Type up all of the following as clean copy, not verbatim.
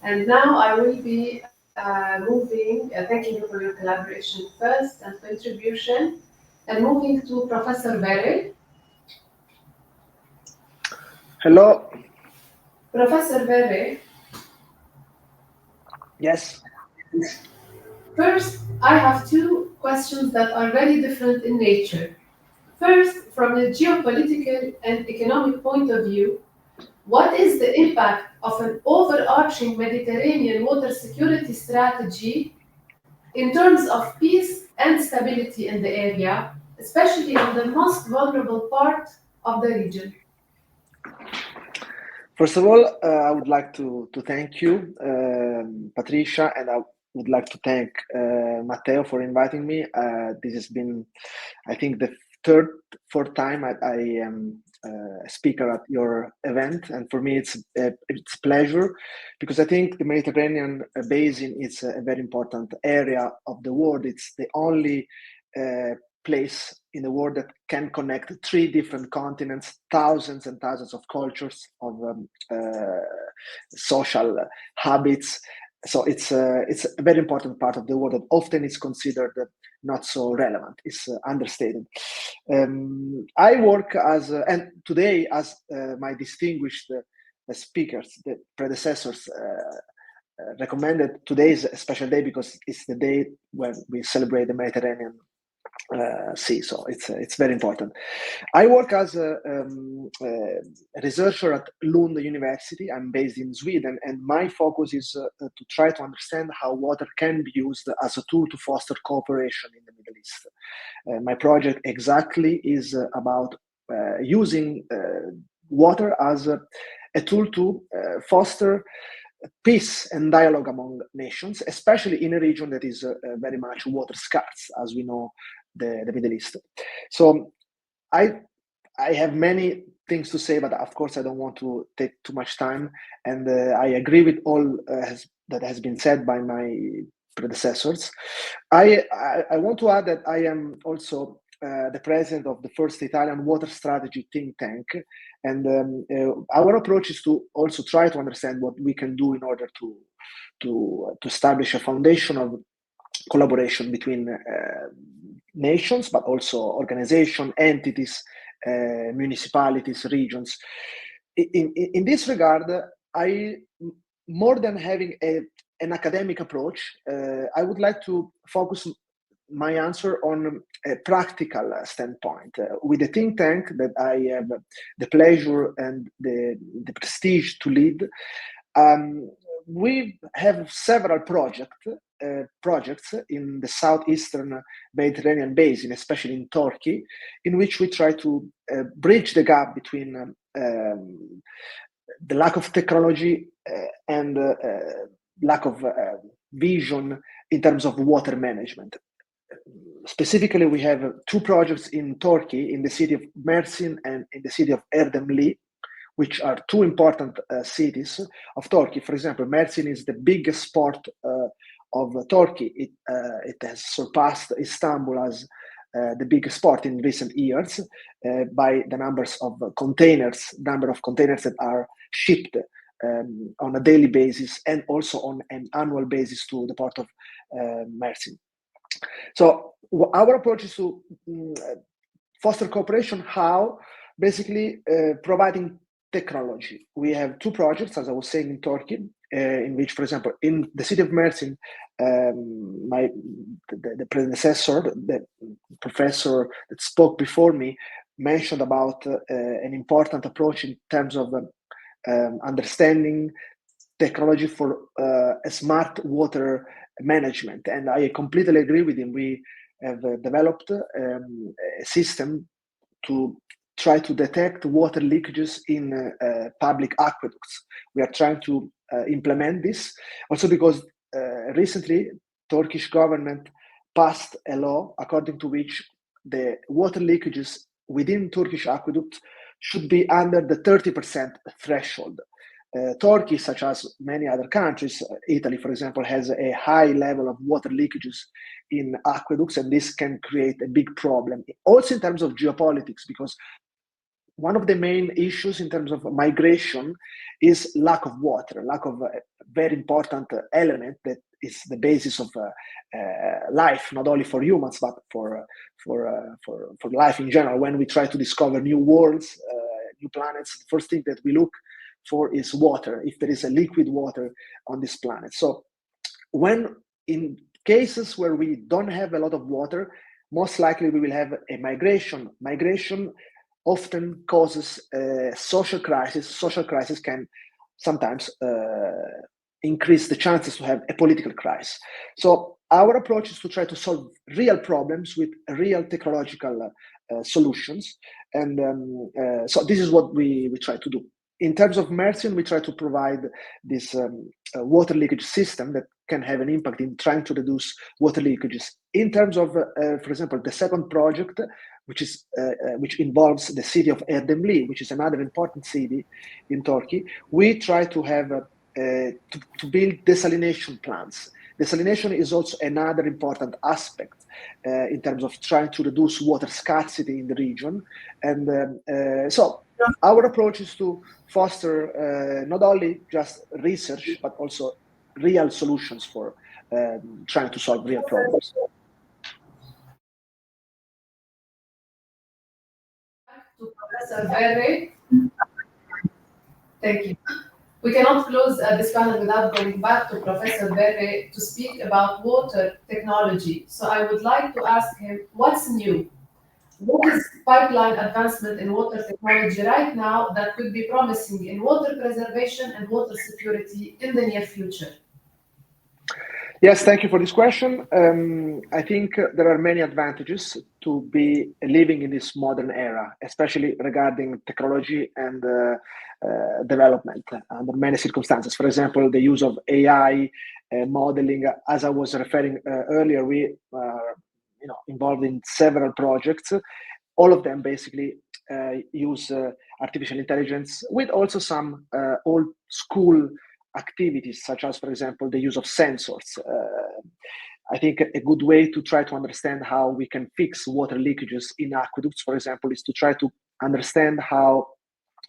And now I will be thanking you for your collaboration first and contribution, and moving to Professor Verre. Hello. Professor Verre, Yes. first I have two questions that are very different in nature. First, from a geopolitical and economic point of view, what is the impact of an overarching Mediterranean water security strategy in terms of peace and stability in the area, especially in the most vulnerable part of the region? First of all, I would like to thank you, Patricia, and I would like to thank Matteo for inviting me. This has been, I think, the fourth time I am a speaker at your event, and for me it's a pleasure because I think the Mediterranean basin is a very important area of the world. It's the only place in the world that can connect three different continents, thousands and thousands of cultures, of social habits. So it's a very important part of the world that often is considered not so relevant. It's understated. I work and today as my distinguished speakers, the predecessors, recommended. Today is a special day because it's the day when we celebrate the Mediterranean Sea, so it's very important. I work as a researcher at Lund University. I'm based in Sweden, and my focus is to try to understand how water can be used as a tool to foster cooperation in the Middle East. My project exactly is about using water as a tool to foster peace and dialogue among nations, especially in a region that is very much water scarce, as we know, the Middle East. So I have many things to say, but of course I don't want to take too much time. And I agree with all that has been said by my predecessors. I want to add that I am also the president of the first Italian water strategy think tank. And our approach is to also try to understand what we can do in order to establish a foundation of collaboration between nations, but also organizations, entities, municipalities, regions. In this regard, I, more than having an academic approach, I would like to focus my answer on a practical standpoint. With the think tank that I have the pleasure and the prestige to lead, we have several projects in the southeastern Mediterranean basin, especially in Turkey, in which we try to bridge the gap between the lack of technology and lack of vision in terms of water management. Specifically, we have two projects in Turkey, in the city of Mersin and in the city of Erdemli, which are two important cities of Turkey. For example, Mersin is the biggest port of Turkey. It has surpassed Istanbul as the biggest port in recent years by the number of containers that are shipped on a daily basis and also on an annual basis to the port of Mersin. So our approach is to foster cooperation. How? Basically, providing technology. We have two projects, as I was saying, in Turkey, in which, for example, in the city of Mersin, the predecessor, the professor that spoke before me, mentioned about an important approach in terms of understanding technology for a smart water management. And I completely agree with him. We have developed a system to try to detect water leakages in public aqueducts. We are trying to implement this also because recently Turkish government passed a law according to which the water leakages within Turkish aqueducts should be under the 30% threshold. Turkey, such as many other countries, Italy, for example, has a high level of water leakages in aqueducts, and this can create a big problem. Also in terms of geopolitics, because one of the main issues in terms of migration is lack of water, lack of a very important element that is the basis of life, not only for humans but for life in general. When we try to discover new worlds, new planets, the first thing that we look for is water, if there is a liquid water on this planet. So when in cases where we don't have a lot of water, most likely we will have a migration. Migration often causes a social crisis. Social crisis can sometimes increase the chances to have a political crisis. So our approach is to try to solve real problems with real technological solutions. And so this is what we try to do. In terms of Mercian, we try to provide this water leakage system that can have an impact in trying to reduce water leakages. In terms of, for example, the second project, which involves the city of Erdemli, which is another important city in Turkey, we try to have to build desalination plants. Desalination is also another important aspect in terms of trying to reduce water scarcity in the region. And so our approach is to foster not only just research, but also real solutions for trying to solve real problems. To Professor Verre. Thank you. We cannot close this panel without going back to Professor Verre to speak about water technology. So I would like to ask him, what's new? What is pipeline advancement in water technology right now that could be promising in water preservation and water security in the near future? Yes, thank you for this question. I think there are many advantages to be living in this modern era, especially regarding technology and development under many circumstances. For example, the use of AI modeling. As I was referring earlier, we are involved in several projects. All of them basically use artificial intelligence with also some old school activities, such as, for example, the use of sensors. I think a good way to try to understand how we can fix water leakages in aqueducts, for example, is to try to understand how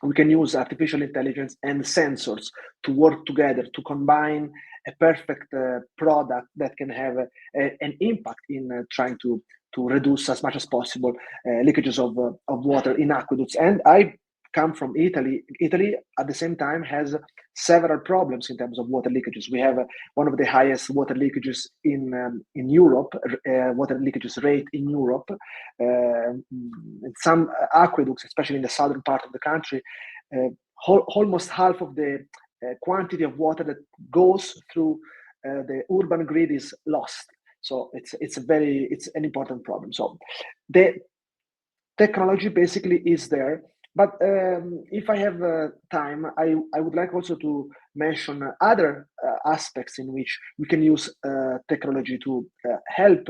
we can use artificial intelligence and sensors to work together to combine a perfect product that can have an impact in trying to reduce as much as possible leakages of water in aqueducts. And I come from Italy. Italy, at the same time, has several problems in terms of water leakages. We have one of the highest water leakages in Europe, water leakages rate in Europe. In some aqueducts, especially in the southern part of the country, almost half of the quantity of water that goes through the urban grid is lost. So it's an important problem. So the technology basically is there. But if I have time, I would like also to mention other aspects in which we can use technology to help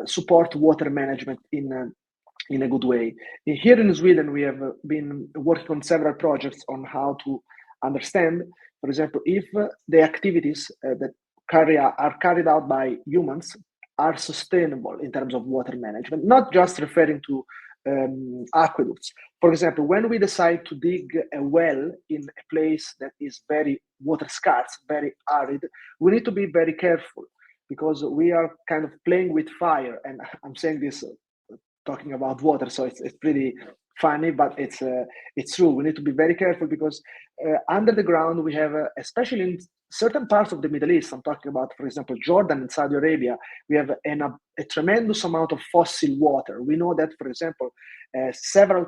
support water management in a good way. Here in Sweden, we have been working on several projects on how to understand, for example, if the activities that are carried out by humans are sustainable in terms of water management, not just referring to aqueducts. For example, when we decide to dig a well in a place that is very water scarce, very arid, we need to be very careful because we are kind of playing with fire. And I'm saying this talking about water, so it's pretty funny, but it's true. We need to be very careful because under the ground we have, especially in certain parts of the Middle East, I'm talking about, for example, Jordan and Saudi Arabia, we have a tremendous amount of fossil water. We know that, for example, several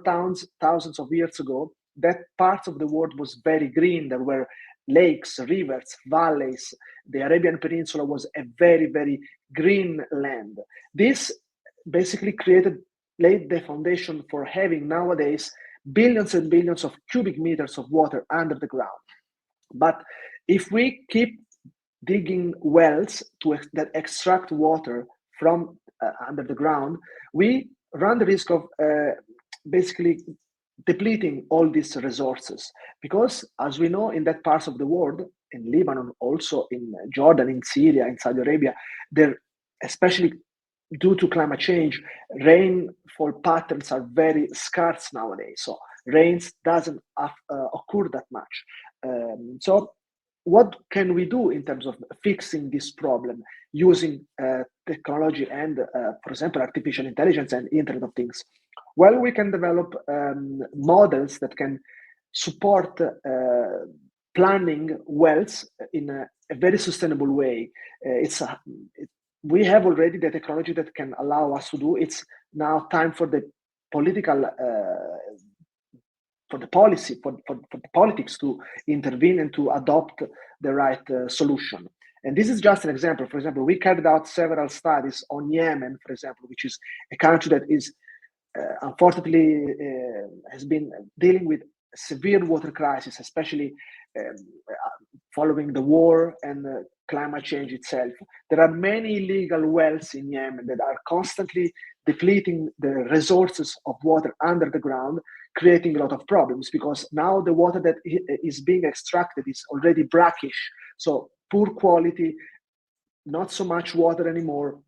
thousands of years ago, that part of the world was very green. There were lakes, rivers, valleys. The Arabian Peninsula was a very, very green land. This basically laid the foundation for having nowadays billions and billions of cubic meters of water under the ground. But if we keep digging wells that extract water from under the ground, we run the risk of basically depleting all these resources. Because as we know, in that parts of the world, in Lebanon, also in Jordan, in Syria, in Saudi Arabia, there, especially due to climate change, rainfall patterns are very scarce nowadays. So rains doesn't occur that much. So what can we do in terms of fixing this problem using technology and, for example, artificial intelligence and Internet of Things? Well, we can develop models that can support planning wells in a very sustainable way. We have already the technology that can allow us to do. It's now time for the political for the policy, for the politics to intervene and to adopt the right solution. And this is just an example. For example, we carried out several studies on Yemen, for example, which is a country that is unfortunately has been dealing with severe water crisis, especially following the war and climate change itself. There are many illegal wells in Yemen that are constantly depleting the resources of water under the ground, creating a lot of problems because now the water that is being extracted is already brackish, so poor quality, not so much water anymore.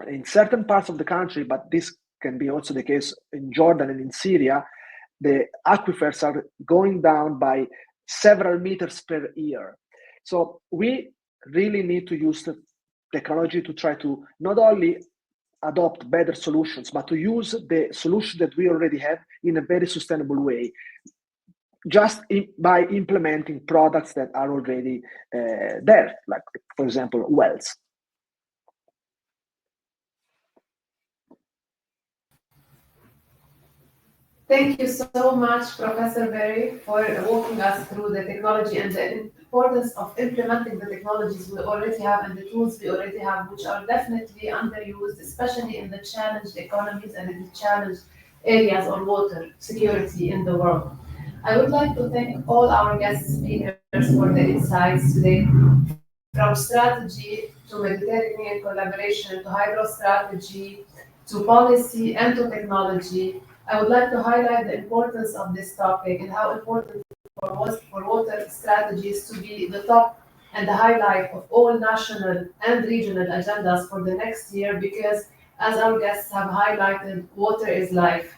In certain parts of the country, but this can be also the case in Jordan and in Syria, the aquifers are going down by several meters per year. So we really need to use the technology to try to not only adopt better solutions, but to use the solution that we already have in a very sustainable way, just by implementing products that are already there, like, for example, wells. Thank you so much, Professor Verre, for walking us through the technology and the importance of implementing the technologies we already have and the tools we already have, which are definitely underused, especially in the challenged economies and in the challenged areas on water security in the world. I would like to thank all our guest speakers for the insights today, from strategy to Mediterranean collaboration to hydrostrategy to policy and to technology. I would like to highlight the importance of this topic and how important for water strategies to be the top and the highlight of all national and regional agendas for the next year because, as our guests have highlighted, water is life.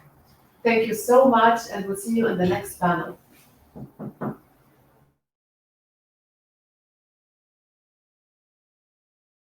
Thank you so much, and we'll see you in the next panel.